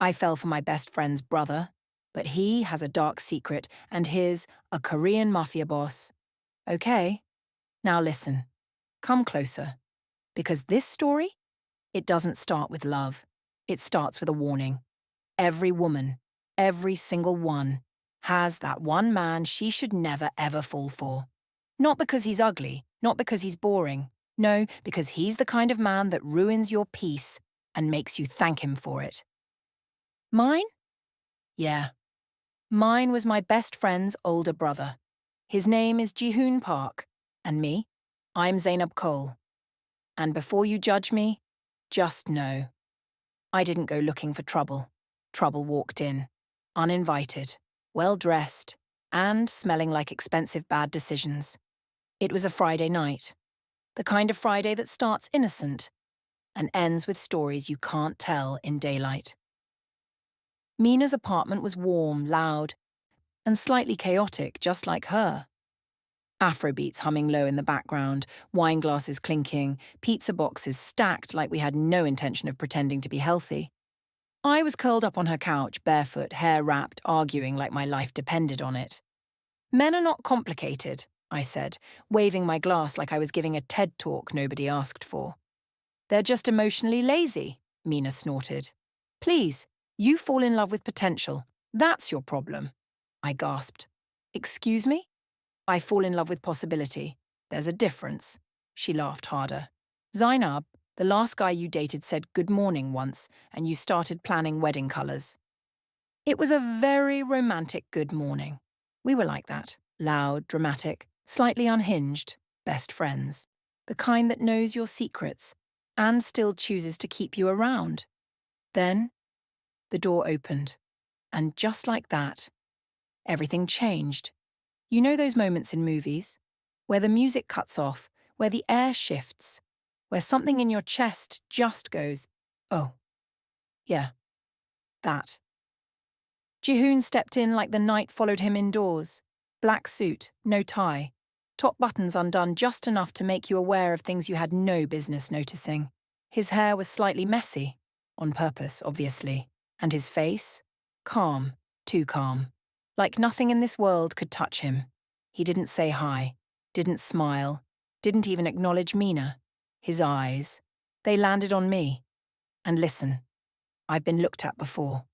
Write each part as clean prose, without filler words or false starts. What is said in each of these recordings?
I fell for my best friend's brother, but he has a dark secret, and his a Korean mafia boss. Okay, now listen. Come closer. Because this story, it doesn't start with love. It starts with a warning. Every woman, every single one, has that one man she should never ever fall for. Not because he's ugly, not because he's boring. No, because he's the kind of man that ruins your peace and makes you thank him for it. Mine? Yeah. Mine was my best friend's older brother. His name is Jihoon Park. And me? I'm Zainab Cole. And before you judge me, just know, I didn't go looking for trouble. Trouble walked in, uninvited, well-dressed, and smelling like expensive bad decisions. It was a Friday night, the kind of Friday that starts innocent and ends with stories you can't tell in daylight. Mina's apartment was warm, loud, and slightly chaotic, just like her. Afrobeats humming low in the background, wine glasses clinking, pizza boxes stacked like we had no intention of pretending to be healthy. I was curled up on her couch, barefoot, hair wrapped, arguing like my life depended on it. Men are not complicated, I said, waving my glass like I was giving a TED talk nobody asked for. They're just emotionally lazy, Mina snorted. Please, you fall in love with potential. That's your problem. I gasped. Excuse me? I fall in love with possibility. There's a difference. She laughed harder. Zainab, the last guy you dated said good morning once, and you started planning wedding colours. It was a very romantic good morning. We were like that. Loud, dramatic, slightly unhinged, best friends. The kind that knows your secrets and still chooses to keep you around. Then, the door opened. And just like that, everything changed. You know those moments in movies? Where the music cuts off, where the air shifts, where something in your chest just goes, oh, yeah, that. Jihoon stepped in like the night followed him indoors. Black suit, no tie, top buttons undone just enough to make you aware of things you had no business noticing. His hair was slightly messy, on purpose, obviously, and his face? Calm, too calm. Like nothing in this world could touch him. He didn't say hi, didn't smile, didn't even acknowledge Mina. His eyes, they landed on me. And listen, I've been looked at before.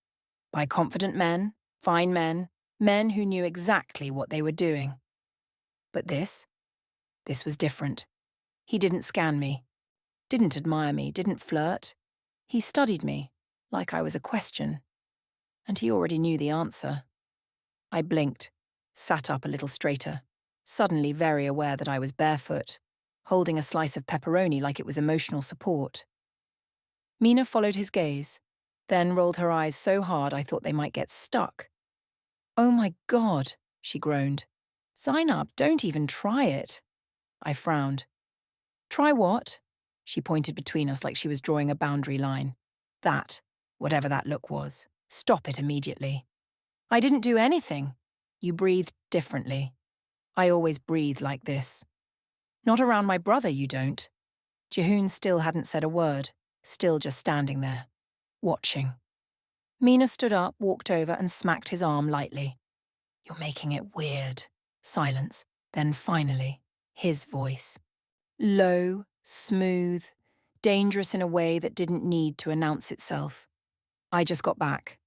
By confident men, fine men, men who knew exactly what they were doing. But this was different. He didn't scan me, didn't admire me, didn't flirt. He studied me, like I was a question. And he already knew the answer. I blinked, sat up a little straighter, suddenly very aware that I was barefoot, holding a slice of pepperoni like it was emotional support. Mina followed his gaze, then rolled her eyes so hard I thought they might get stuck. Oh my God, she groaned. Zainab, don't even try it. I frowned. Try what? She pointed between us like she was drawing a boundary line. That, whatever that look was. Stop it immediately. I didn't do anything. You breathed differently. I always breathe like this. Not around my brother, you don't. Jihoon still hadn't said a word, still just standing there, watching. Mina stood up, walked over and smacked his arm lightly. You're making it weird. Silence. Then finally, his voice. Low, smooth, dangerous in a way that didn't need to announce itself. I just got back.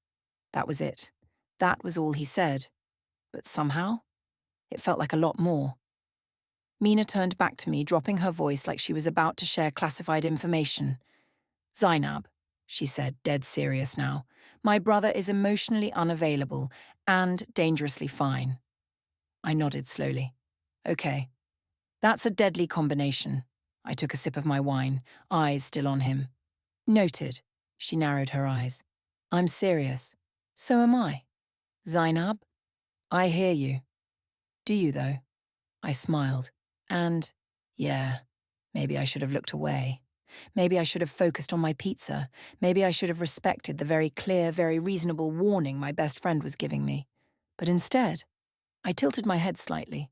That was it. That was all he said. But somehow, it felt like a lot more. Mina turned back to me, dropping her voice like she was about to share classified information. Zainab, she said, dead serious now, my brother is emotionally unavailable and dangerously fine. I nodded slowly. Okay. That's a deadly combination. I took a sip of my wine, eyes still on him. Noted. She narrowed her eyes. I'm serious. So am I. Zainab? I hear you. Do you, though? I smiled. And, yeah, maybe I should have looked away. Maybe I should have focused on my pizza. Maybe I should have respected the very clear, very reasonable warning my best friend was giving me. But instead, I tilted my head slightly,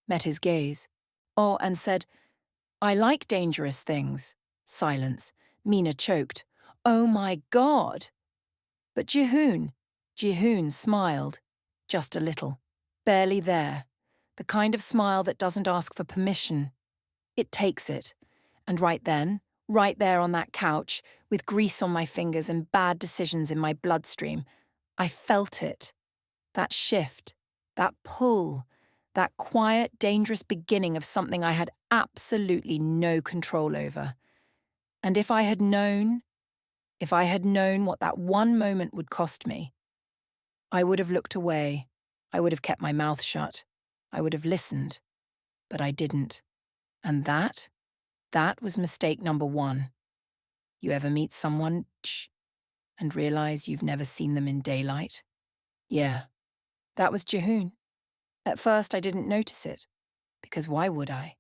met his gaze. Oh, and said, I like dangerous things. Silence. Mina choked. Oh my God! But Jihoon smiled. Just a little. Barely there. The kind of smile that doesn't ask for permission. It takes it. And right then, right there on that couch, with grease on my fingers and bad decisions in my bloodstream, I felt it. That shift, that pull, that quiet, dangerous beginning of something I had absolutely no control over. And if I had known what that one moment would cost me, I would have looked away. I would have kept my mouth shut. I would have listened. But I didn't. And that was mistake number one. You ever meet someone and realize you've never seen them in daylight? Yeah, that was Jihoon. At first I didn't notice it, because why would I?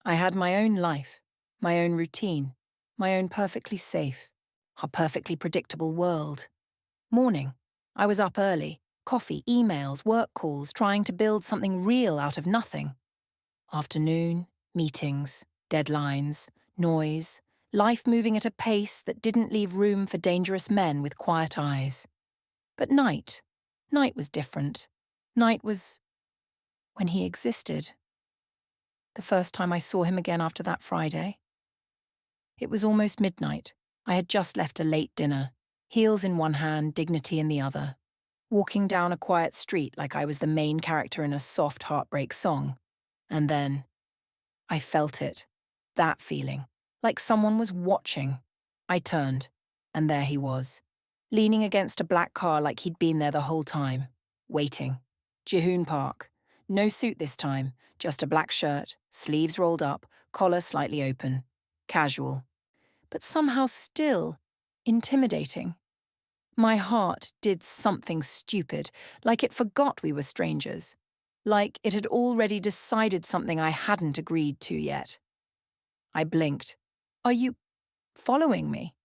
I had my own life, my own routine, my own perfectly safe, a perfectly predictable world. Morning. I was up early, coffee, emails, work calls, trying to build something real out of nothing. Afternoon, meetings, deadlines, noise, life moving at a pace that didn't leave room for dangerous men with quiet eyes. But night was different. Night was when he existed. The first time I saw him again after that Friday. It was almost midnight. I had just left a late dinner, heels in one hand, dignity in the other, walking down a quiet street like I was the main character in a soft heartbreak song. And then I felt it, that feeling, like someone was watching. I turned, and there he was, leaning against a black car like he'd been there the whole time, waiting. Jihoon Park. No suit this time, just a black shirt, sleeves rolled up, collar slightly open. Casual. But somehow still intimidating. My heart did something stupid, like it forgot we were strangers. Like it had already decided something I hadn't agreed to yet. I blinked. Are you following me?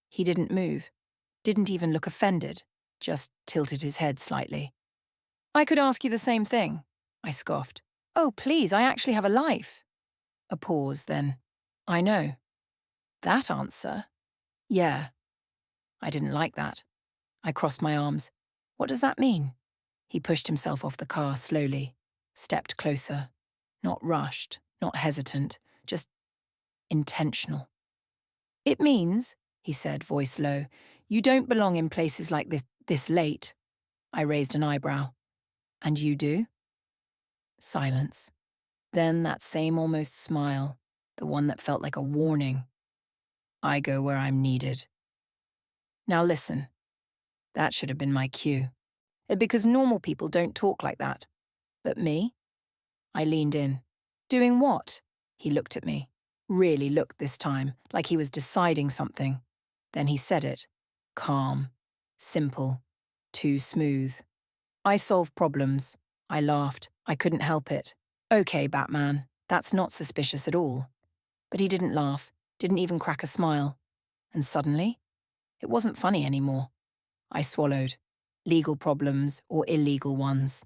He didn't move, didn't even look offended, just tilted his head slightly. I could ask you the same thing, I scoffed. Oh, please, I actually have a life. A pause, then. I know. That answer? Yeah. I didn't like that. I crossed my arms. What does that mean? He pushed himself off the car slowly, stepped closer. Not rushed, not hesitant, just intentional. It means, he said, voice low, you don't belong in places like this late. I raised an eyebrow. And you do? Silence. Then that same almost smile, the one that felt like a warning. I go where I'm needed. Now listen. That should have been my cue. Because normal people don't talk like that. But me? I leaned in. Doing what? He looked at me. Really looked this time, like he was deciding something. Then he said it. Calm. Simple. Too smooth. I solve problems. I laughed. I couldn't help it. Okay, Batman. That's not suspicious at all. But he didn't laugh, didn't even crack a smile. And suddenly, it wasn't funny anymore. I swallowed. Legal problems or illegal ones.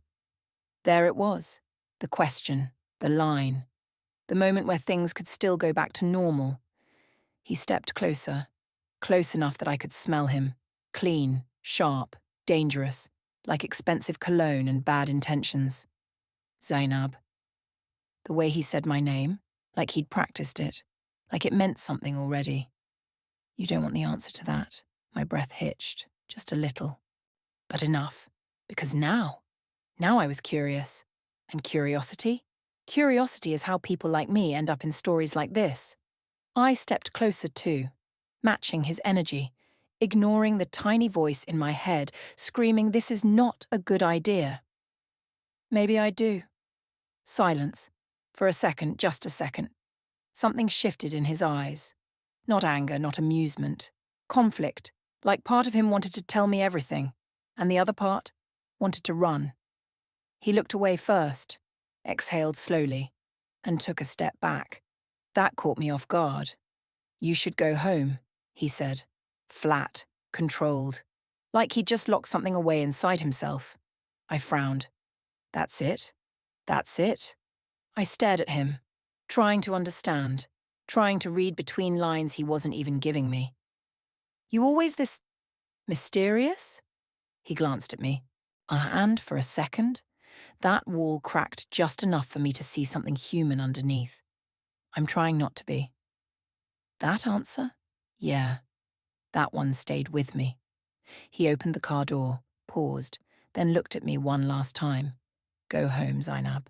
There it was. The question. The line. The moment where things could still go back to normal. He stepped closer. Close enough that I could smell him. Clean, sharp, dangerous, like expensive cologne and bad intentions. Zainab. The way he said my name, like he'd practiced it, like it meant something already. You don't want the answer to that. My breath hitched, just a little. But enough, because now I was curious. And curiosity? Curiosity is how people like me end up in stories like this. I stepped closer too, matching his energy, ignoring the tiny voice in my head, screaming this is not a good idea. Maybe I do. Silence. For a second, just a second. Something shifted in his eyes. Not anger, not amusement. Conflict, like part of him wanted to tell me everything, and the other part wanted to run. He looked away first, exhaled slowly, and took a step back. That caught me off guard. You should go home, he said. Flat, controlled. Like he'd just locked something away inside himself. I frowned. That's it? That's it? I stared at him, trying to understand, trying to read between lines he wasn't even giving me. You always this Mysterious? He glanced at me. And for a second, that wall cracked just enough for me to see something human underneath. I'm trying not to be. That answer? Yeah, that one stayed with me. He opened the car door, paused, then looked at me one last time. Go home, Zainab.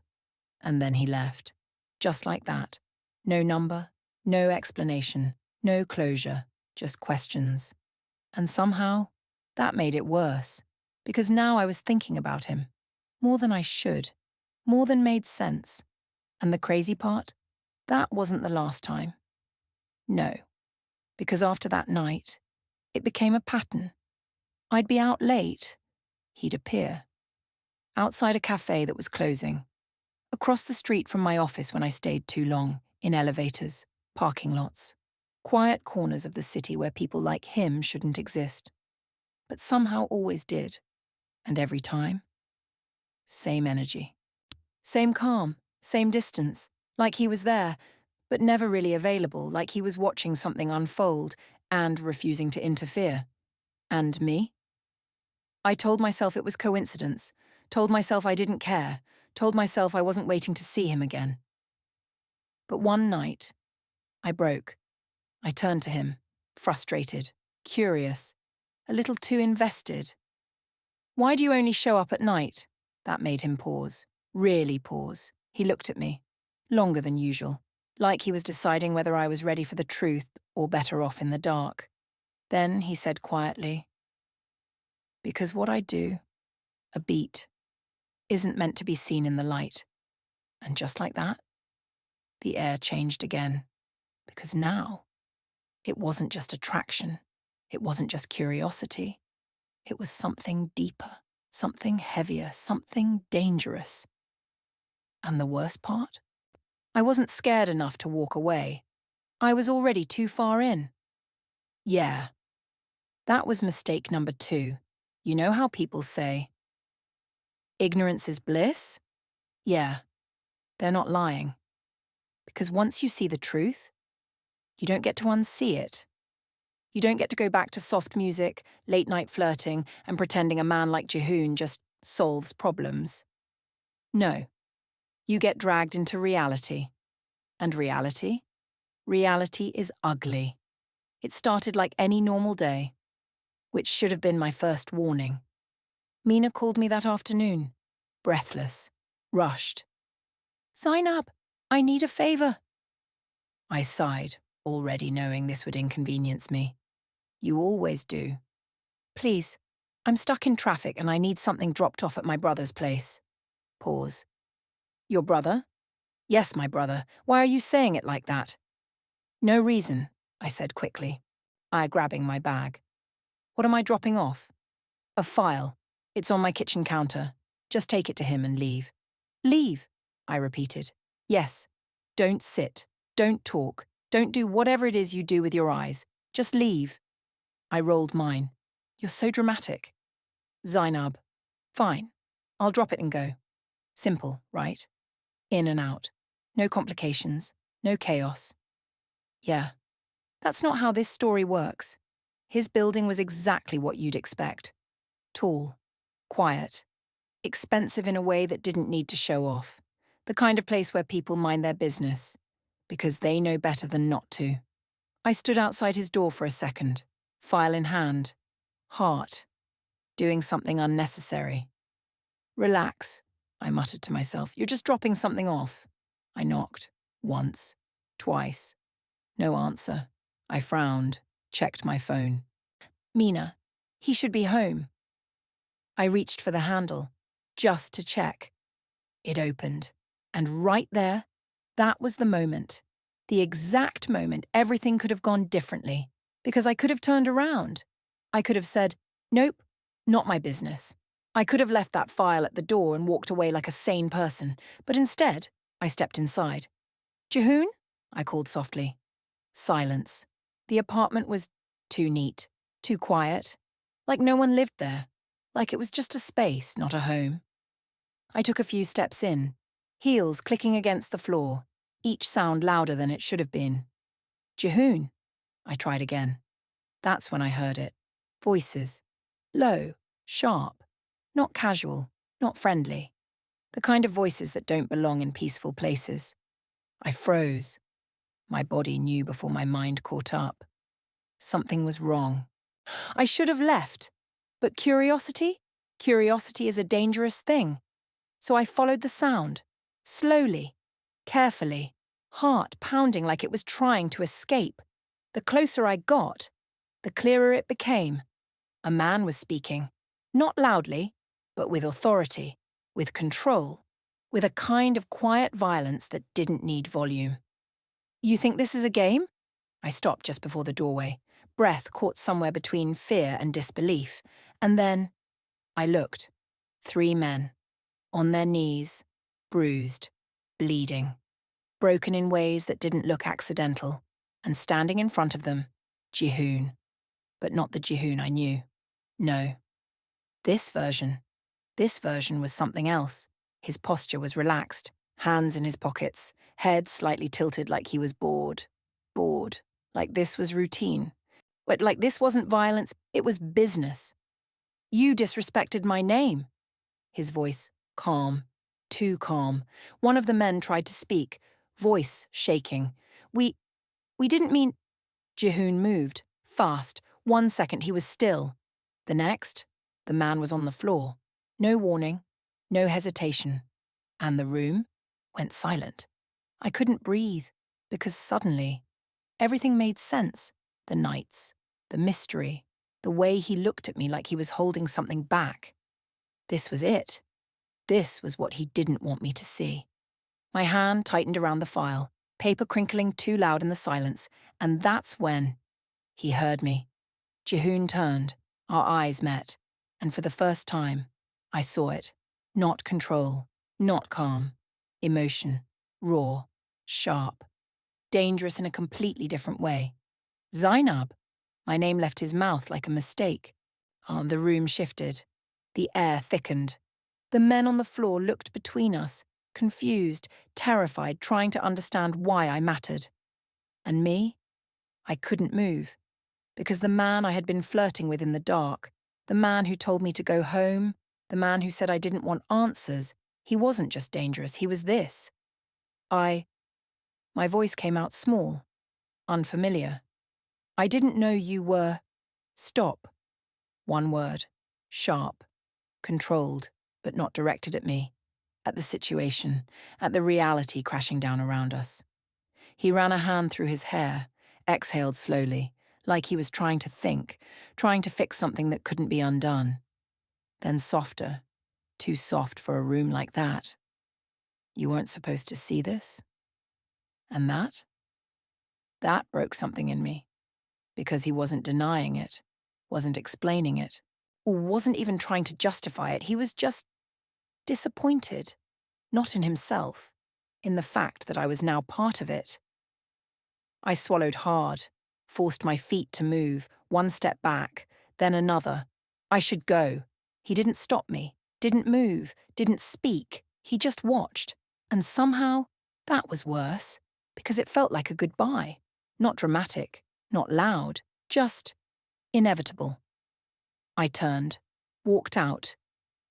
And then he left. Just like that. No number, no explanation, no closure, just questions. And somehow, that made it worse, because now I was thinking about him. More than I should. More than made sense. And the crazy part? That wasn't the last time. No. Because after that night, it became a pattern. I'd be out late. He'd appear. Outside a cafe that was closing. Across the street from my office when I stayed too long, in elevators, parking lots. Quiet corners of the city where people like him shouldn't exist. But somehow always did. And every time, same energy. Same calm, same distance, like he was there, but never really available, like he was watching something unfold and refusing to interfere. And me? I told myself it was coincidence, told myself I didn't care, told myself I wasn't waiting to see him again. But one night, I broke. I turned to him, frustrated, curious, a little too invested. Why do you only show up at night? That made him pause, really pause. He looked at me, longer than usual, like he was deciding whether I was ready for the truth or better off in the dark. Then he said quietly, because what I do, a beat, isn't meant to be seen in the light. And just like that, the air changed again. Because now, it wasn't just attraction. It wasn't just curiosity. It was something deeper, something heavier, something dangerous. And the worst part? I wasn't scared enough to walk away. I was already too far in. Yeah, that was mistake number 2. You know how people say, ignorance is bliss? Yeah, they're not lying. Because once you see the truth, you don't get to unsee it. You don't get to go back to soft music, late-night flirting, and pretending a man like Jihoon just solves problems. No. You get dragged into reality. And reality? Reality is ugly. It started like any normal day, which should have been my first warning. Mina called me that afternoon, breathless, rushed. Zainab, I need a favor. I sighed, already knowing this would inconvenience me. You always do. Please, I'm stuck in traffic and I need something dropped off at my brother's place. Pause. Your brother? Yes, my brother. Why are you saying it like that? No reason, I said quickly, grabbing my bag. What am I dropping off? A file. It's on my kitchen counter. Just take it to him and leave. Leave, I repeated. Yes. Don't sit. Don't talk. Don't do whatever it is you do with your eyes. Just leave. I rolled mine. You're so dramatic. Zainab. Fine. I'll drop it and go. Simple, right? In and out. No complications. No chaos. Yeah. That's not how this story works. His building was exactly what you'd expect. Tall. Quiet. Expensive in a way that didn't need to show off. The kind of place where people mind their business. Because they know better than not to. I stood outside his door for a second. File in hand. Heart. Doing something unnecessary. Relax, I muttered to myself. You're just dropping something off. I knocked. Once. Twice. No answer. I frowned. Checked my phone. Mina, he should be home. I reached for the handle, just to check. It opened. And right there, that was the moment. The exact moment everything could have gone differently. Because I could have turned around. I could have said, nope, not my business. I could have left that file at the door and walked away like a sane person, but instead, I stepped inside. Jihoon? I called softly. Silence. The apartment was too neat, too quiet, like no one lived there, like it was just a space, not a home. I took a few steps in, heels clicking against the floor, each sound louder than it should have been. Jihoon? I tried again. That's when I heard it. Voices. Low, sharp, not casual, not friendly. The kind of voices that don't belong in peaceful places. I froze. My body knew before my mind caught up. Something was wrong. I should have left. But curiosity? Curiosity is a dangerous thing. So I followed the sound, slowly, carefully, heart pounding like it was trying to escape. The closer I got, the clearer it became. A man was speaking, not loudly, but with authority, with control, with a kind of quiet violence that didn't need volume. "You think this is a game?" I stopped just before the doorway, breath caught somewhere between fear and disbelief. And then I looked. 3 men, on their knees, bruised, bleeding, broken in ways that didn't look accidental, and standing in front of them, Jihoon. But not the Jihoon I knew. No. This version was something else. His posture was relaxed, hands in his pockets, head slightly tilted like he was bored. Bored. Like this was routine. But like this wasn't violence, it was business. "You disrespected my name." His voice, calm, too calm. One of the men tried to speak, voice shaking. We didn't mean..." Jihoon moved, fast. 1 second he was still. The next, the man was on the floor. No warning, no hesitation. And the room went silent. I couldn't breathe, because suddenly, everything made sense. The nights, the mystery, the way he looked at me like he was holding something back. This was it. This was what he didn't want me to see. My hand tightened around the file, paper crinkling too loud in the silence, and that's when he heard me. Jihoon turned, our eyes met, and for the first time, I saw it. Not control, not calm. Emotion, raw, sharp, dangerous in a completely different way. "Zainab." My name left his mouth like a mistake. The room shifted. The air thickened. The men on the floor looked between us, confused, terrified, trying to understand why I mattered. And me? I couldn't move. Because the man I had been flirting with in the dark, the man who told me to go home, the man who said I didn't want answers, he wasn't just dangerous, he was this. My voice came out small, unfamiliar. "I didn't know you were..." "Stop." One word, sharp, controlled, but not directed at me, at the situation, at the reality crashing down around us. He ran a hand through his hair, exhaled slowly, like he was trying to think, trying to fix something that couldn't be undone. Then softer, too soft for a room like that. "You weren't supposed to see this?" And that? That broke something in me, because he wasn't denying it, wasn't explaining it, or wasn't even trying to justify it. He was just disappointed, not in himself, in the fact that I was now part of it. I swallowed hard, forced my feet to move, 1 step back, then another. I should go. He didn't stop me, didn't move, didn't speak. He just watched. And somehow, that was worse, because it felt like a goodbye. Not dramatic, not loud, just inevitable. I turned, walked out,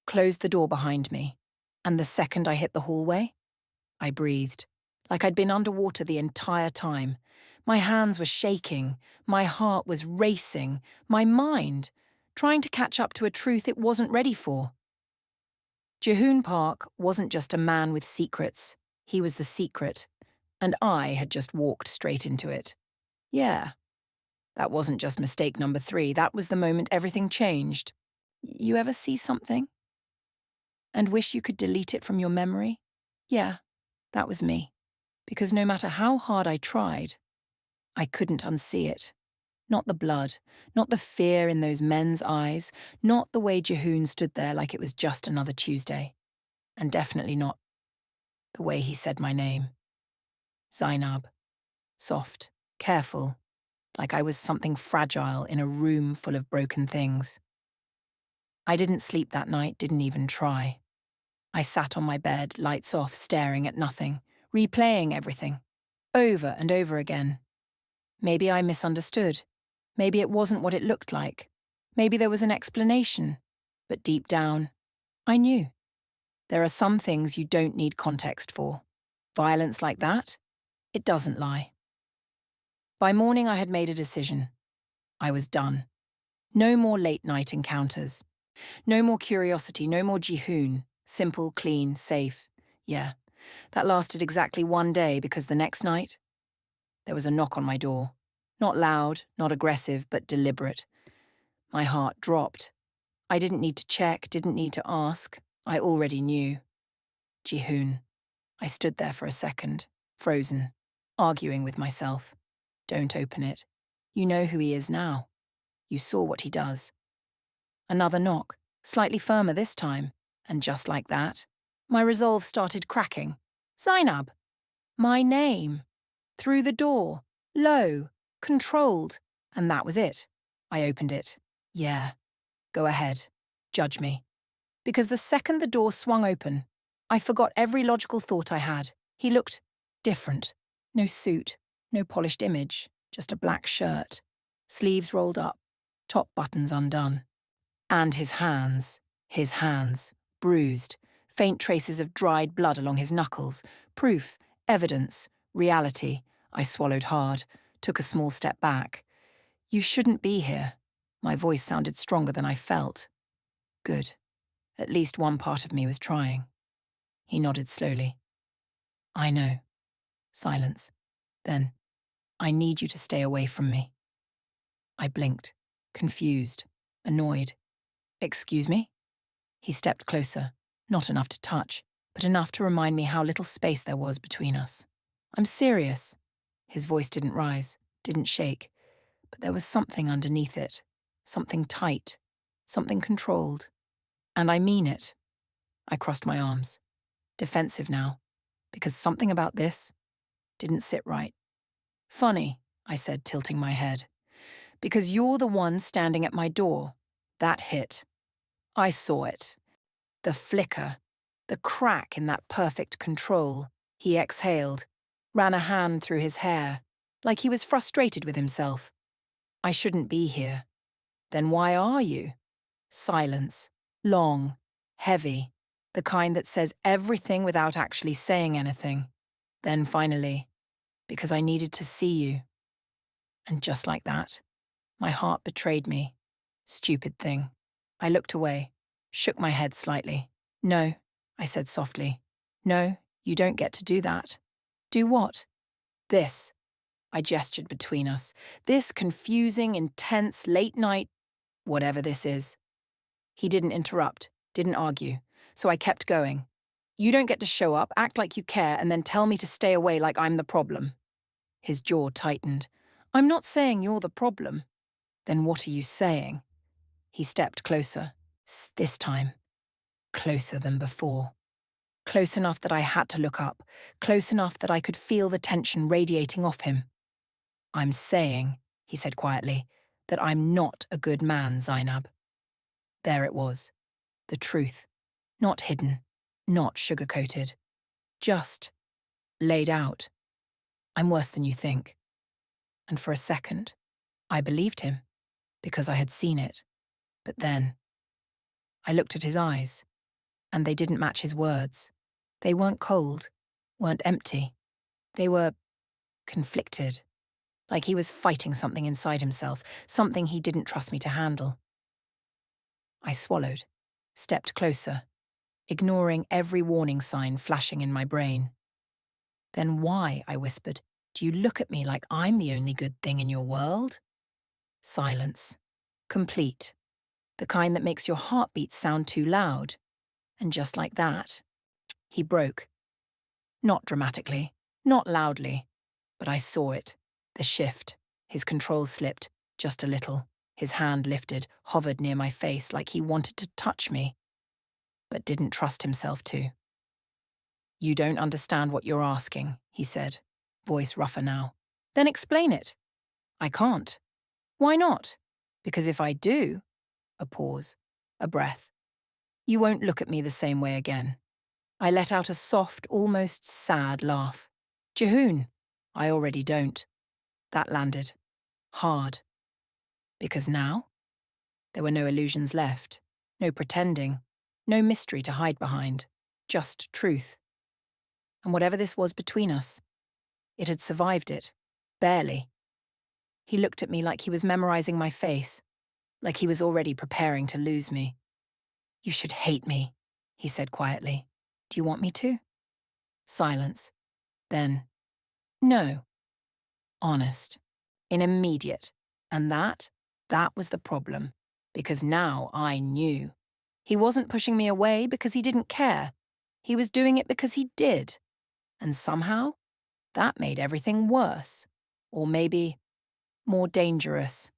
closed the door behind me, and the second I hit the hallway, I breathed, like I'd been underwater the entire time. My hands were shaking, my heart was racing, my mind trying to catch up to a truth it wasn't ready for. Jihoon Park wasn't just a man with secrets, he was the secret, and I had just walked straight into it. Yeah, that wasn't just mistake number 3, that was the moment everything changed. You ever see something and wish you could delete it from your memory? Yeah, that was me. Because no matter how hard I tried, I couldn't unsee it. Not the blood, not the fear in those men's eyes, not the way Jihoon stood there like it was just another Tuesday. And definitely not the way he said my name. Zainab. Soft, careful, like I was something fragile in a room full of broken things. I didn't sleep that night, didn't even try. I sat on my bed, lights off, staring at nothing, replaying everything, over and over again. Maybe I misunderstood. Maybe it wasn't what it looked like. Maybe there was an explanation, but deep down, I knew. There are some things you don't need context for. Violence like that, it doesn't lie. By morning, I had made a decision. I was done. No more late-night encounters. No more curiosity, no more Jihoon. Simple, clean, safe. Yeah, that lasted exactly one day because the next night, there was a knock on my door. Not loud, not aggressive, but deliberate. My heart dropped. I didn't need to check, didn't need to ask. I already knew. Jihoon. I stood there for a second, frozen, arguing with myself. Don't open it. You know who he is now. You saw what he does. Another knock, slightly firmer this time, and just like that, my resolve started cracking. Zainab. My name. Through the door. Low. Controlled. And that was it. I opened it. Yeah. Go ahead. Judge me. Because the second the door swung open, I forgot every logical thought I had. He looked different. No suit, no polished image, just a black shirt. Sleeves rolled up, top buttons undone. And his hands, bruised, faint traces of dried blood along his knuckles. Proof, evidence, reality. I swallowed hard, took a small step back. You shouldn't be here. My voice sounded stronger than I felt. Good. At least one part of me was trying. He nodded slowly. I know. Silence. Then, I need you to stay away from me. I blinked, confused, annoyed. Excuse me? He stepped closer, not enough to touch, but enough to remind me how little space there was between us. I'm serious. His voice didn't rise, didn't shake, but there was something underneath it, something tight, something controlled. And I mean it. I crossed my arms, defensive now, because something about this didn't sit right. Funny, I said, tilting my head. Because you're the one standing at my door. That hit. I saw it. The flicker, the crack in that perfect control. He exhaled, ran a hand through his hair, like he was frustrated with himself. I shouldn't be here. Then why are you? Silence. Long. Heavy. The kind that says everything without actually saying anything. Then finally, because I needed to see you. And just like that, my heart betrayed me. Stupid thing. I looked away, shook my head slightly. No, I said softly. No, you don't get to do that. Do what? This. I gestured between us. This confusing, intense, late night, whatever this is. He didn't interrupt, didn't argue, so I kept going. You don't get to show up, act like you care, and then tell me to stay away like I'm the problem. His jaw tightened. I'm not saying you're the problem. Then what are you saying? He stepped closer. This time, closer than before. Close enough that I had to look up, close enough that I could feel the tension radiating off him. I'm saying, he said quietly, that I'm not a good man, Zainab. There it was. The truth. Not hidden, not sugar-coated. Just laid out. I'm worse than you think. And for a second, I believed him, because I had seen it. But then, I looked at his eyes, and they didn't match his words. They weren't cold, weren't empty. They were conflicted, like he was fighting something inside himself, something he didn't trust me to handle. I swallowed, stepped closer, ignoring every warning sign flashing in my brain. Then why, I whispered, do you look at me like I'm the only good thing in your world? Silence. Complete. The kind that makes your heartbeat sound too loud. And just like that, he broke. Not dramatically, not loudly, but I saw it, the shift. His control slipped, just a little. His hand lifted, hovered near my face like he wanted to touch me, but didn't trust himself to. You don't understand what you're asking, he said, voice rougher now. Then explain it. I can't. Why not? Because if I do, a pause, a breath, you won't look at me the same way again. I let out a soft, almost sad laugh. Jihoon, I already don't. That landed. Hard. Because now, There were no illusions left, no pretending, no mystery to hide behind, just truth. And whatever this was between us, it had survived it, barely. He looked at me like he was memorizing my face, like he was already preparing to lose me. "You should hate me," he said quietly. "Do you want me to?" Silence. Then, "No." Honest. In immediate. And that was the problem. Because now I knew. He wasn't pushing me away because he didn't care. He was doing it because he did. And somehow, that made everything worse. Or maybe more dangerous.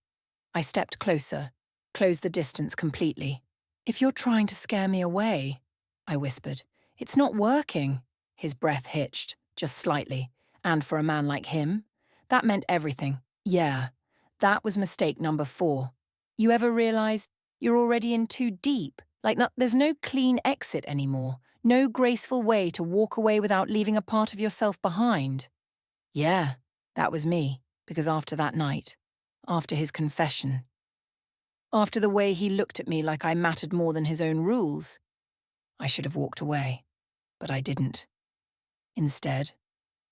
I stepped closer, closed the distance completely. "If you're trying to scare me away," I whispered, "it's not working." His breath hitched, just slightly. And for a man like him, that meant everything. Yeah, that was mistake number 4. You ever realize you're already in too deep? Like there's no clean exit anymore. No graceful way to walk away without leaving a part of yourself behind. Yeah, that was me. Because after that night, after his confession, after the way he looked at me like I mattered more than his own rules, I should have walked away. But I didn't. Instead,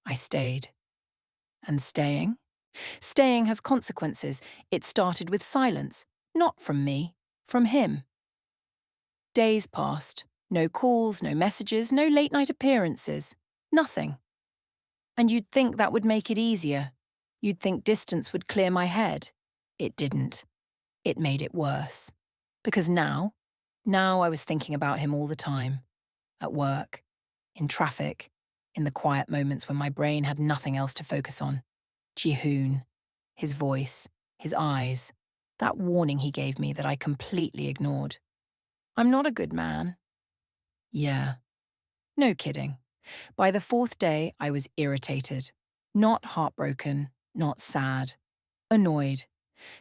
I stayed. And staying? Staying has consequences. It started with silence. Not from me, from him. Days passed. No calls, no messages, no late-night appearances. Nothing. And you'd think that would make it easier. You'd think distance would clear my head. It didn't. It made it worse. Because now I was thinking about him all the time. At work, in traffic, in the quiet moments when my brain had nothing else to focus on. Jihoon, his voice, his eyes, that warning he gave me that I completely ignored. "I'm not a good man." Yeah. No kidding. By the 4th day, I was irritated. Not heartbroken, not sad. Annoyed.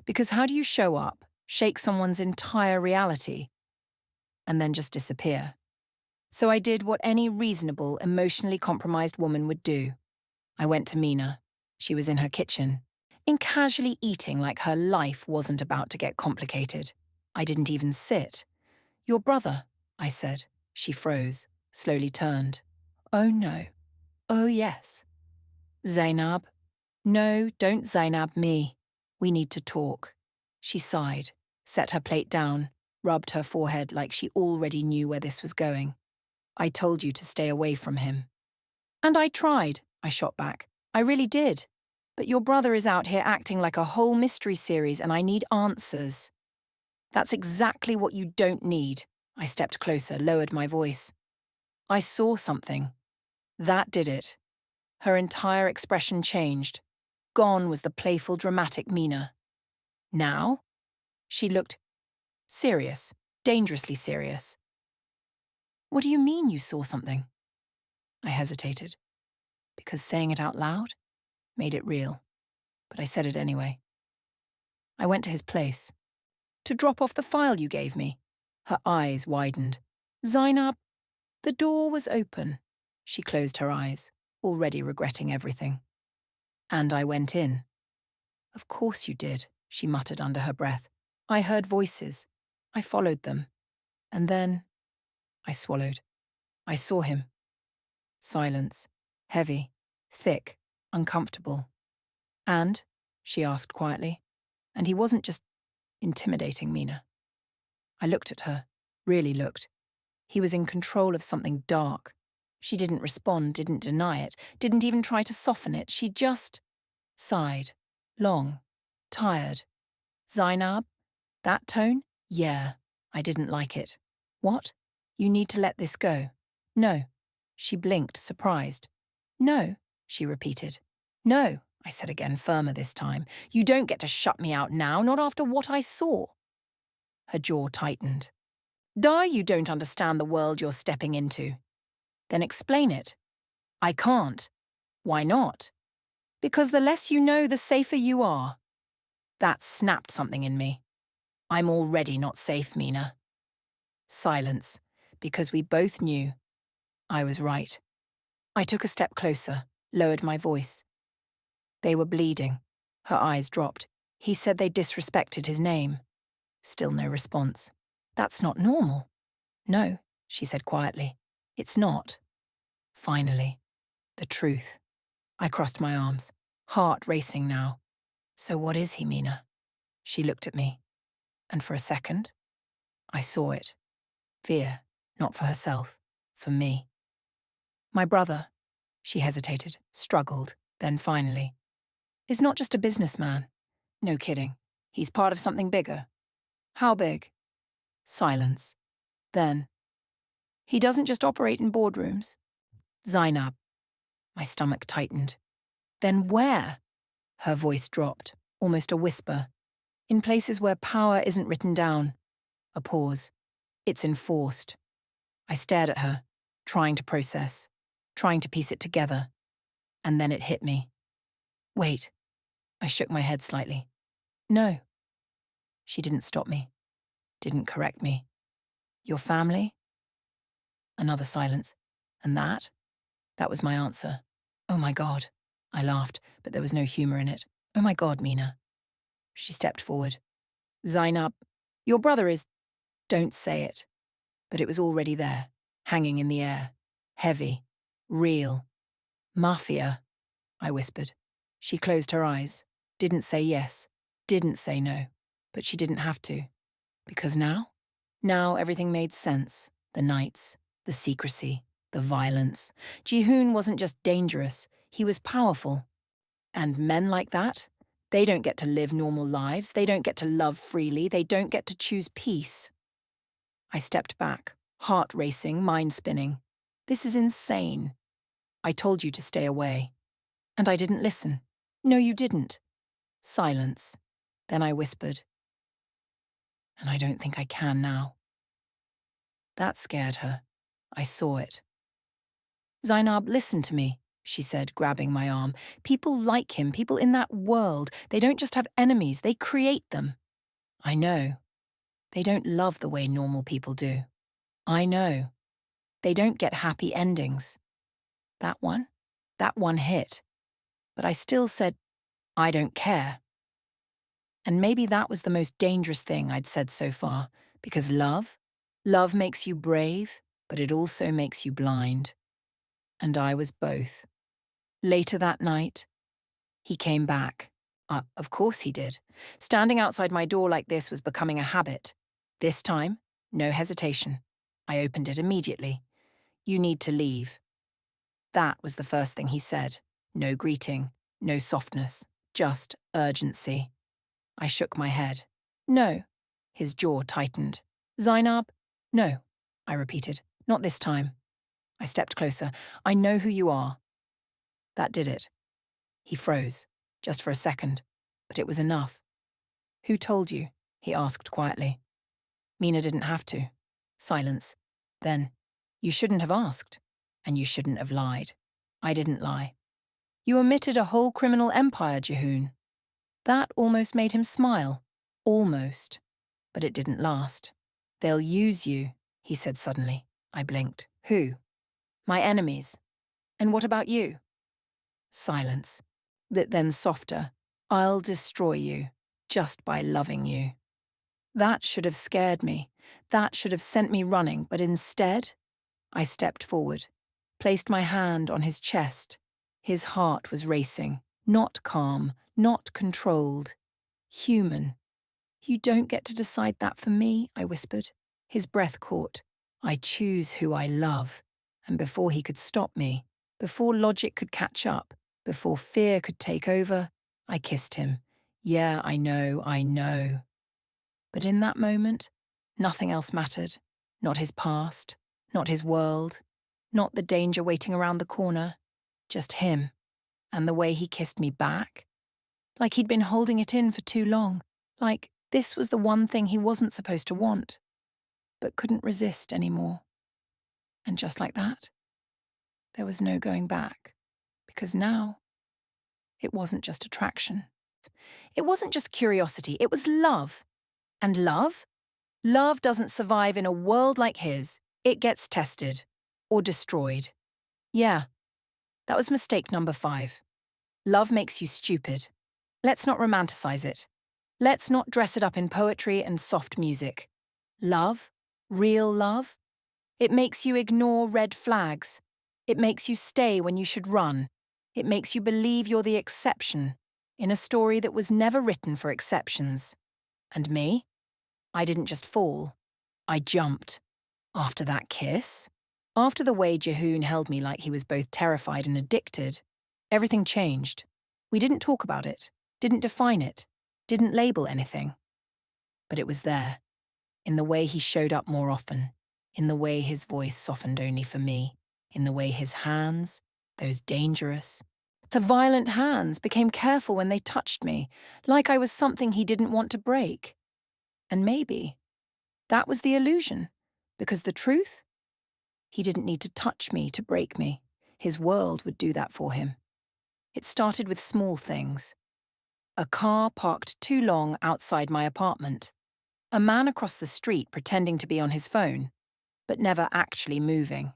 Because how do you show up, shake someone's entire reality, and then just disappear? So I did what any reasonable, emotionally compromised woman would do. I went to Mina. She was in her kitchen, casually eating like her life wasn't about to get complicated. I didn't even sit. "Your brother," I said. She froze, slowly turned. "Oh no. Oh yes." "Zainab." "No, don't Zainab me. We need to talk." She sighed, set her plate down, rubbed her forehead like she already knew where this was going. "I told you to stay away from him." "And I tried," I shot back. "I really did. But your brother is out here acting like a whole mystery series and I need answers." "That's exactly what you don't need." I stepped closer, lowered my voice. "I saw something. That did it." Her entire expression changed. Gone was the playful, dramatic Mina. Now? She looked serious, dangerously serious. "What do you mean you saw something?" I hesitated, because saying it out loud made it real. But I said it anyway. "I went to his place. To drop off the file you gave me." Her eyes widened. "Zainab." The door was open. She closed her eyes, already regretting everything. "And I went in." "Of course you did," she muttered under her breath. "I heard voices. I followed them. And then..." I swallowed. "I saw him." Silence. Heavy. Thick. Uncomfortable. "And?" she asked quietly. "And he wasn't just intimidating, Mina." I looked at her. Really looked. He was in control of something dark. She didn't respond, didn't deny it, didn't even try to soften it. She just sighed. Long. Tired. "Zainab? That tone? Yeah." I didn't like it. "What? You need to let this go." "No." She blinked, surprised. "No," she repeated. "No," I said again, firmer this time. "You don't get to shut me out now, not after what I saw." Her jaw tightened. "Duh, you don't understand the world you're stepping into." "Then explain it." "I can't." "Why not?" "Because the less you know, the safer you are." That snapped something in me. I'm already not safe, Mina. Silence, because we both knew I was right. I took a step closer, lowered my voice. "They were bleeding." Her eyes dropped. "He said they disrespected his name." Still no response. That's not normal. No, she said quietly. It's not. Finally, the truth. I crossed my arms, heart racing now. So what is he, Mina? She looked at me, and for a second, I saw it. Fear, not for herself, for me. My brother, she hesitated, struggled, then finally, is not just a businessman. No kidding. He's part of something bigger. How big? Silence. Then, he doesn't just operate in boardrooms. Zainab. My stomach tightened. Then where? Her voice dropped, almost a whisper. In places where power isn't written down. A pause. It's enforced. I stared at her, trying to process, trying to piece it together. And then it hit me. Wait. I shook my head slightly. No. She didn't stop me. Didn't correct me. Your family? Another silence. And that? That was my answer. Oh my God. I laughed, but there was no humor in it. Oh my God, Mina. She stepped forward. Zainab, your brother is... Don't say it. But it was already there, hanging in the air. Heavy. Real. Mafia, I whispered. She closed her eyes. Didn't say yes. Didn't say no. But she didn't have to. Because now? Now everything made sense. The nights, the secrecy, the violence. Jihoon wasn't just dangerous, he was powerful. And men like that? They don't get to live normal lives, they don't get to love freely, they don't get to choose peace. I stepped back, heart racing, mind spinning. This is insane. I told you to stay away. And I didn't listen. No, you didn't. Silence. Then I whispered. And I don't think I can now. That scared her. I saw it. Zainab, listen to me, she said, grabbing my arm. People like him, people in that world. They don't just have enemies, they create them. I know. They don't love the way normal people do. I know. They don't get happy endings. That one hit. But I still said, I don't care. And maybe that was the most dangerous thing I'd said so far, because love makes you brave, but it also makes you blind. And I was both. Later that night, he came back. Of course he did. Standing outside my door like this was becoming a habit. This time, no hesitation. I opened it immediately. You need to leave. That was the first thing he said. No greeting, no softness, just urgency. I shook my head. No. His jaw tightened. Zainab? No, I repeated. Not this time. I stepped closer. I know who you are. That did it. He froze, just for a second, but it was enough. Who told you? He asked quietly. Mina didn't have to. Silence. Then, you shouldn't have asked, and you shouldn't have lied. I didn't lie. You omitted a whole criminal empire, Jihoon. That almost made him smile. Almost. But it didn't last. They'll use you, he said suddenly. I blinked. Who? My enemies. And what about you? Silence. Then softer. I'll destroy you, just by loving you. That should have scared me. That should have sent me running, but instead, I stepped forward, placed my hand on his chest. His heart was racing, not calm, not controlled. Human. You don't get to decide that for me, I whispered. His breath caught. I choose who I love. And before he could stop me, before logic could catch up, before fear could take over, I kissed him. Yeah, I know. But in that moment, nothing else mattered. Not his past, not his world, not the danger waiting around the corner. Just him. And the way he kissed me back. Like he'd been holding it in for too long. Like this was the one thing he wasn't supposed to want, but couldn't resist anymore. And just like that, there was no going back. Because now, it wasn't just attraction. It wasn't just curiosity, it was love. And love? Love doesn't survive in a world like his. It gets tested. Or destroyed. Yeah, that was mistake number 5. Love makes you stupid. Let's not romanticize it. Let's not dress it up in poetry and soft music. Love, real love, it makes you ignore red flags. It makes you stay when you should run. It makes you believe you're the exception in a story that was never written for exceptions. And me? I didn't just fall. I jumped. After that kiss? After the way Jihoon held me like he was both terrified and addicted, everything changed. We didn't talk about it, didn't define it, didn't label anything. But it was there, in the way he showed up more often, in the way his voice softened only for me, in the way his hands, those dangerous, to violent hands, became careful when they touched me, like I was something he didn't want to break. And maybe that was the illusion, because the truth? He didn't need to touch me to break me. His world would do that for him. It started with small things. A car parked too long outside my apartment. A man across the street pretending to be on his phone, but never actually moving.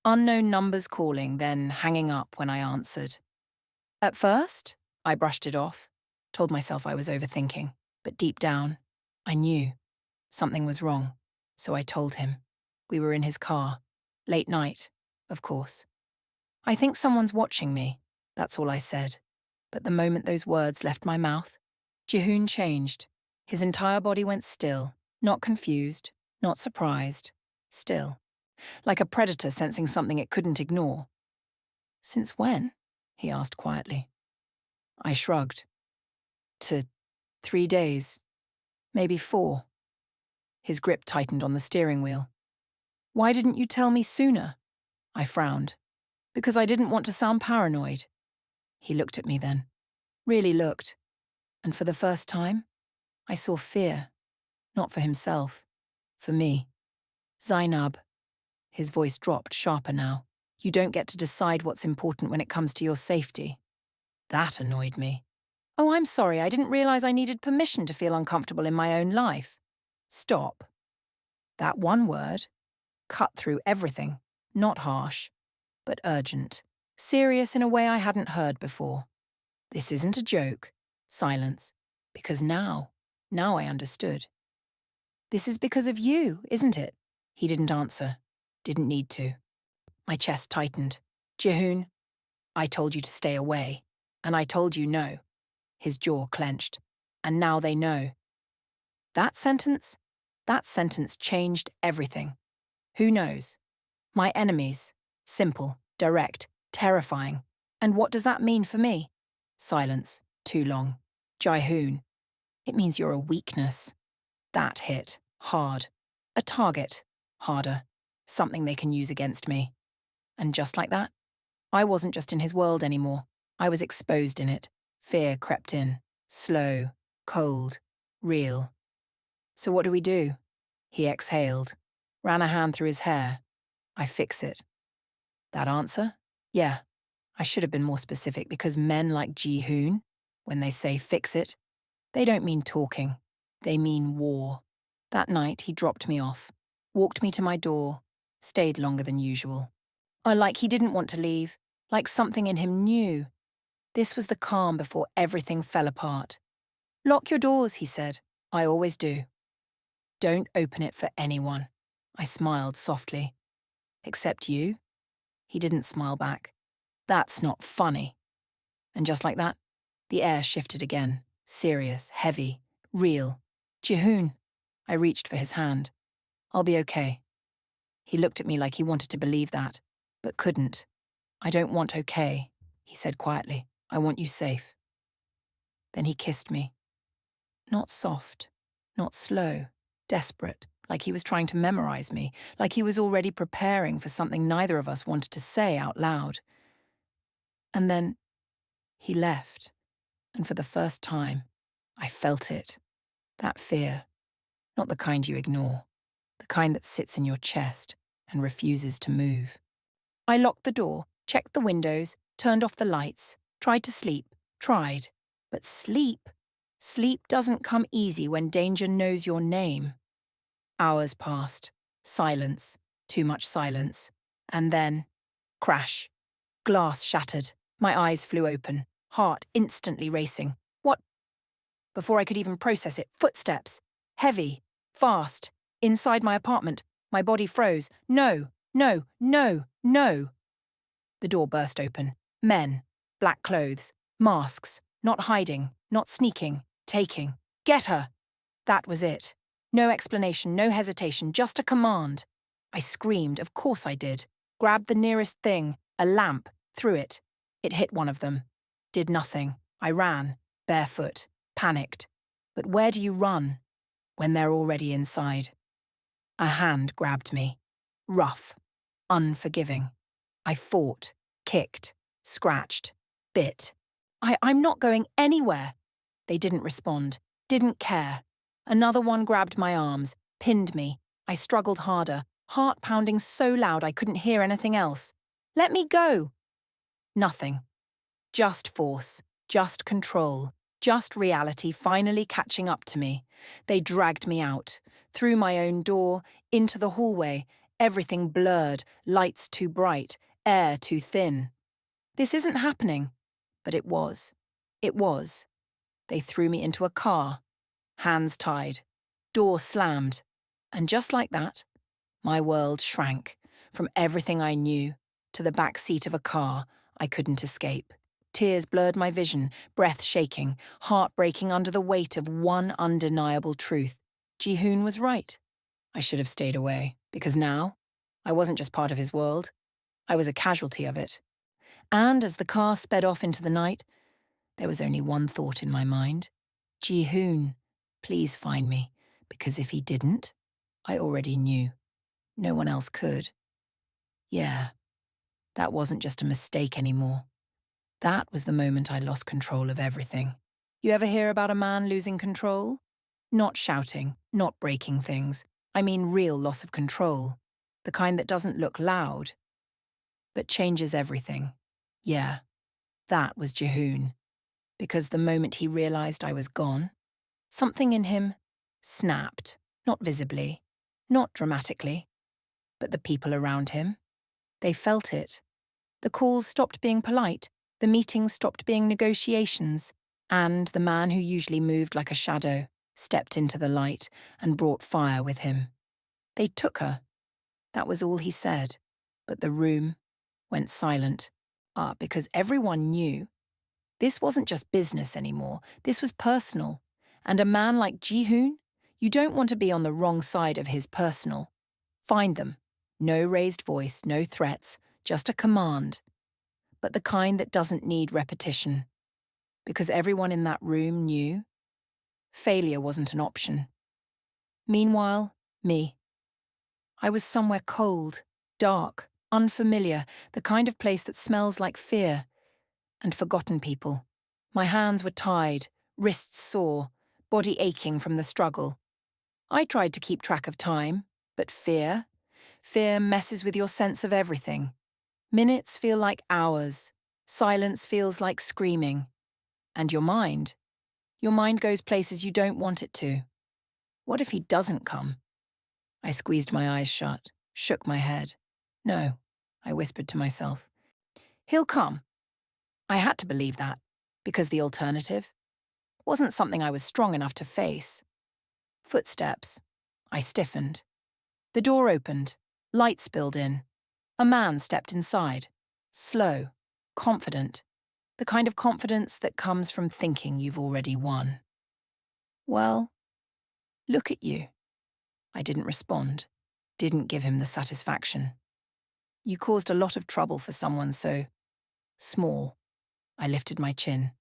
Unknown numbers calling, then hanging up when I answered. At first, I brushed it off, told myself I was overthinking, but deep down, I knew something was wrong, so I told him. We were in his car, late night, of course. I think someone's watching me, that's all I said. But the moment those words left my mouth, Jihoon changed. His entire body went still, not confused, not surprised, still. Like a predator sensing something it couldn't ignore. Since when? He asked quietly. I shrugged. To 3 days, maybe 4. His grip tightened on the steering wheel. Why didn't you tell me sooner? I frowned. Because I didn't want to sound paranoid. He looked at me then. Really looked. And for the first time, I saw fear. Not for himself. For me. Zainab. His voice dropped sharper now. You don't get to decide what's important when it comes to your safety. That annoyed me. Oh, I'm sorry, I didn't realize I needed permission to feel uncomfortable in my own life. Stop. That one word cut through everything, not harsh, but urgent, serious in a way I hadn't heard before. This isn't a joke. Silence. Because now I understood. This is because of you, isn't it? He didn't answer. Didn't need to. My chest tightened. Jihoon, I told you to stay away. And I told you no. His jaw clenched. And now they know. That sentence changed everything. Who knows? My enemies. Simple, direct, terrifying. And what does that mean for me? Silence. Too long. Jihoon. It means you're a weakness. That hit. Hard. A target. Harder. Something they can use against me. And just like that, I wasn't just in his world anymore. I was exposed in it. Fear crept in. Slow. Cold. Real. So what do we do? He exhaled. Ran a hand through his hair. I fix it. That answer? Yeah. I should have been more specific because men like Jihoon, when they say fix it, they don't mean talking. They mean war. That night, he dropped me off, walked me to my door, stayed longer than usual. Like he didn't want to leave, like something in him knew. This was the calm before everything fell apart. Lock your doors, he said. I always do. Don't open it for anyone. I smiled softly. Except you? He didn't smile back. That's not funny. And just like that, the air shifted again, serious, heavy, real. Jihoon. I reached for his hand. I'll be okay. He looked at me like he wanted to believe that, but couldn't. I don't want okay, he said quietly. I want you safe. Then he kissed me. Not soft, not slow, desperate, like he was trying to memorize me, like he was already preparing for something neither of us wanted to say out loud. And then he left, and for the first time, I felt it. That fear. Not the kind you ignore, the kind that sits in your chest and refuses to move. I locked the door, checked the windows, turned off the lights, tried to sleep, tried. But sleep doesn't come easy when danger knows your name. Hours passed. Silence. Too much silence. And then, crash. Glass shattered. My eyes flew open, heart instantly racing. What? Before I could even process it, footsteps. Heavy, fast, inside my apartment. My body froze. No, no, no, no. The door burst open. Men, black clothes, masks, not hiding, not sneaking, taking. Get her! That was it. No explanation, no hesitation, just a command. I screamed, of course I did. Grabbed the nearest thing, a lamp, threw it. It hit one of them. Did nothing. I ran, barefoot, panicked. But where do you run when they're already inside? A hand grabbed me. Rough, unforgiving. I fought, kicked, scratched, bit. I'm not going anywhere. They didn't respond, didn't care. Another one grabbed my arms, pinned me. I struggled harder, heart pounding so loud I couldn't hear anything else. Let me go! Nothing. Just force, just control, just reality finally catching up to me. They dragged me out, through my own door, into the hallway, everything blurred, lights too bright, air too thin. This isn't happening. But it was. It was. They threw me into a car. Hands tied. Door slammed. And just like that, my world shrank from everything I knew to the back seat of a car I couldn't escape. Tears blurred my vision, breath shaking, heart breaking under the weight of one undeniable truth. Jihoon was right. I should have stayed away, because now I wasn't just part of his world. I was a casualty of it. And as the car sped off into the night, there was only one thought in my mind. Jihoon, please find me, because if he didn't, I already knew. No one else could. Yeah, that wasn't just a mistake anymore. That was the moment I lost control of everything. You ever hear about a man losing control? Not shouting, not breaking things. I mean real loss of control. The kind that doesn't look loud, but changes everything. Yeah, that was Jihoon. Because the moment he realized I was gone, something in him snapped, not visibly, not dramatically, but the people around him. They felt it. The calls stopped being polite, the meetings stopped being negotiations, and the man who usually moved like a shadow stepped into the light and brought fire with him. They took her. That was all he said. But the room went silent. Because everyone knew this wasn't just business anymore. This was personal. And a man like Jihoon, you don't want to be on the wrong side of his personal. Find them. No raised voice, no threats, just a command. But the kind that doesn't need repetition. Because everyone in that room knew failure wasn't an option. Meanwhile, me. I was somewhere cold, dark, unfamiliar, the kind of place that smells like fear and forgotten people. My hands were tied, wrists sore, body aching from the struggle. I tried to keep track of time, but fear messes with your sense of everything. Minutes feel like hours, silence feels like screaming. And your mind goes places you don't want it to. What if he doesn't come? I squeezed my eyes shut, shook my head. No, I whispered to myself. He'll come. I had to believe that, because the alternative wasn't something I was strong enough to face. Footsteps. I stiffened. The door opened. Light spilled in. A man stepped inside. Slow, confident. The kind of confidence that comes from thinking you've already won. Well, look at you. I didn't respond. Didn't give him the satisfaction. You caused a lot of trouble for someone so small. I lifted my chin.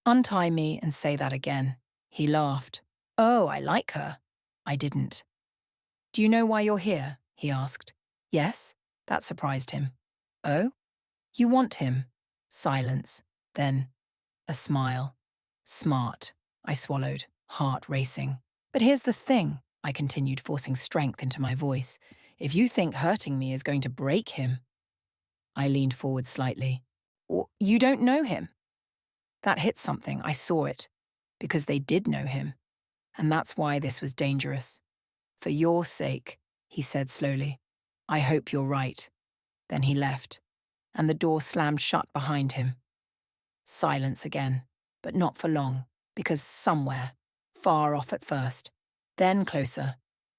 Untie me and say that again. He laughed. Oh, I like her. I didn't. Do you know why you're here? He asked. Yes? That surprised him. Oh? You want him? Silence. Then, a smile. Smart. I swallowed, heart racing. But here's the thing, I continued, forcing strength into my voice. If you think hurting me is going to break him. I leaned forward slightly. Or you don't know him. That hit something, I saw it. Because they did know him. And that's why this was dangerous. For your sake, he said slowly. I hope you're right. Then he left, and the door slammed shut behind him. Silence again, but not for long, because somewhere, far off at first, then closer.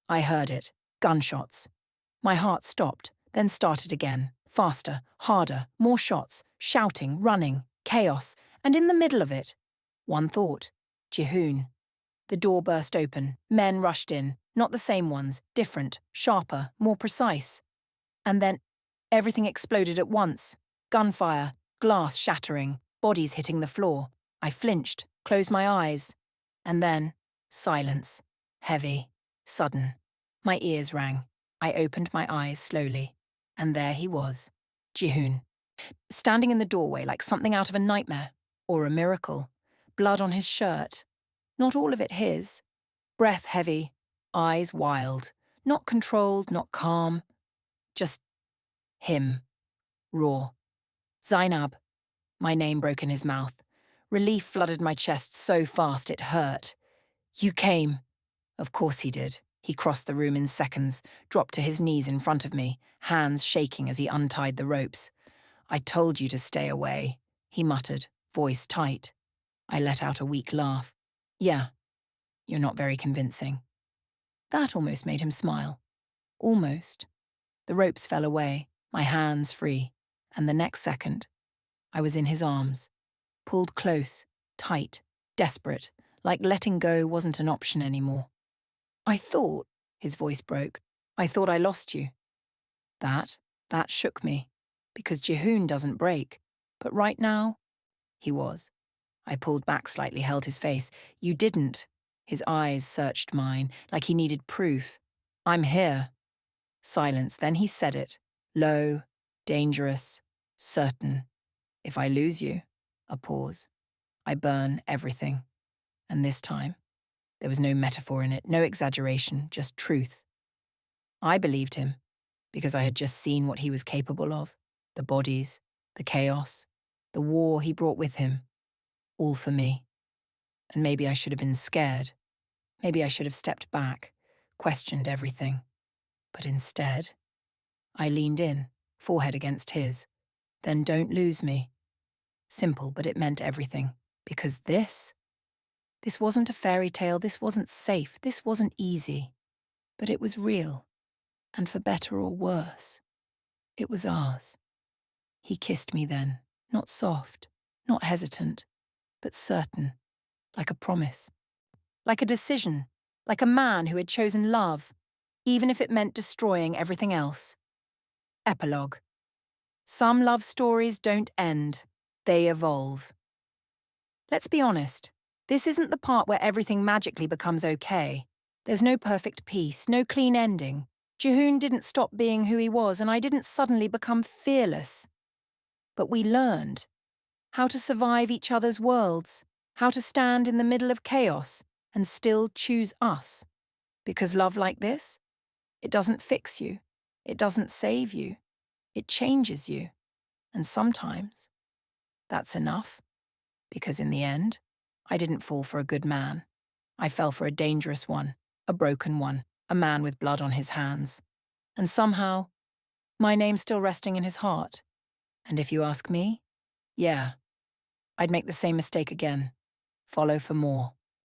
I heard it. Gunshots. My heart stopped, then started again. Faster, harder, more shots, shouting, running, chaos, and in the middle of it, one thought. Jihoon. The door burst open. Men rushed in. Not the same ones. Different, sharper, more precise. And then everything exploded at once. Gunfire, glass shattering, bodies hitting the floor. I flinched, closed my eyes. And then, silence. Heavy, sudden. My ears rang. I opened my eyes slowly. And there he was, Jihoon, standing in the doorway like something out of a nightmare, or a miracle. Blood on his shirt. Not all of it his. Breath heavy, eyes wild. Not controlled, not calm. Just him. Raw. Zainab. My name broke in his mouth. Relief flooded my chest so fast it hurt. You came. Of course he did. He crossed the room in seconds, dropped to his knees in front of me, hands shaking as he untied the ropes. I told you to stay away, he muttered, voice tight. I let out a weak laugh. Yeah, you're not very convincing. That almost made him smile. Almost. The ropes fell away, my hands free, and the next second, I was in his arms, pulled close, tight, desperate, like letting go wasn't an option anymore. I thought, his voice broke, I thought I lost you. That shook me, because Jihoon doesn't break. But right now, he was. I pulled back slightly, held his face. You didn't. His eyes searched mine, like he needed proof. I'm here. Silence, then he said it. Low, dangerous, certain. If I lose you, a pause. I burn everything. And this time, there was no metaphor in it, no exaggeration, just truth. I believed him, because I had just seen what he was capable of. The bodies, the chaos, the war he brought with him. All for me. And maybe I should have been scared. Maybe I should have stepped back, questioned everything. But instead, I leaned in, forehead against his. Then don't lose me. Simple, but it meant everything. Because this wasn't a fairy tale, this wasn't safe, this wasn't easy. But it was real. And for better or worse, it was ours. He kissed me then, not soft, not hesitant, but certain, like a promise. Like a decision, like a man who had chosen love, even if it meant destroying everything else. Epilogue. Some love stories don't end, they evolve. Let's be honest, this isn't the part where everything magically becomes okay. There's no perfect peace, no clean ending. Jihoon didn't stop being who he was, and I didn't suddenly become fearless. But we learned how to survive each other's worlds, how to stand in the middle of chaos and still choose us. Because love like this, it doesn't fix you, it doesn't save you, it changes you. And sometimes that's enough, because in the end, I didn't fall for a good man. I fell for a dangerous one, a broken one, a man with blood on his hands. And somehow, my name's still resting in his heart. And if you ask me, yeah, I'd make the same mistake again. Follow for more.